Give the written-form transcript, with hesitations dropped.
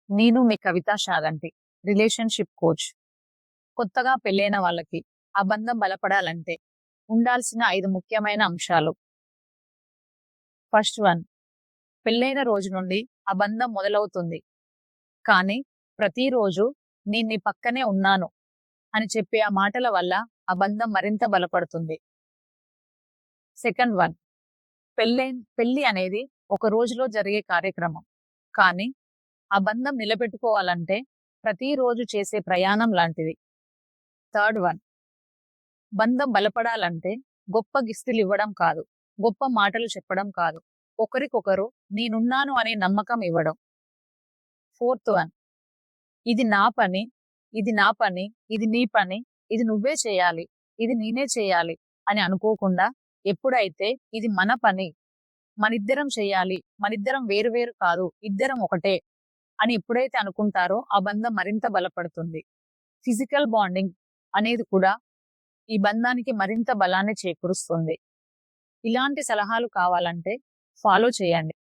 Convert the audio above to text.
నేను మీ కవిత షాగంటి, relationship coach. కొత్తగా పెళ్ళైన వాళ్ళకి ఆ బంధం బలపడాలంటే ఉండాల్సిన 5 ముఖ్యమైన అంశాలు. ఫస్ట్ వన్, పెళ్ళైన రోజు నుండి ఆ బంధం మొదలవుతుంది. కానీ ప్రతిరోజు నేను నీ పక్కనే ఉన్నాను అని చెప్పే ఆ మాటల వల్ల ఆ బంధం మరింత బలపడుతుంది. సెకండ్ వన్, పెళ్లి అనేది ఒక రోజులో జరిగే కార్యక్రమం. కానీ ఆ బంధం నిలబెట్టుకోవాలంటే ప్రతిరోజు చేసే ప్రయాణం లాంటిది. థర్డ్ వన్, బంధం బలపడాలంటే గొప్ప గిఫ్టులు ఇవ్వడం కాదు, గొప్ప మాటలు చెప్పడం కాదు, ఒకరికొకరు నేనున్నాను అనే నమ్మకం ఇవ్వడం. ఫోర్త్ వన్, ఇది నా పని, ఇది నా పని, ఇది నీ పని, ఇది నువ్వే చేయాలి, ఇది నేనే చేయాలి అని అనుకోకుండా ఎప్పుడైతే ఇది మన పని, మనిద్దరం చేయాలి, మనిద్దరం వేరు వేరు కాదు, ఇద్దరం ఒకటే అని ఎప్పుడైతే అనుకుంటారో ఆ బంధం మరింత బలపడుతుంది. ఫిజికల్ బాండింగ్ అనేది కూడా ఈ బంధానికి మరింత బలాన్ని చేకూరుస్తుంది. ఇలాంటి సలహాలు కావాలంటే ఫాలో చేయండి.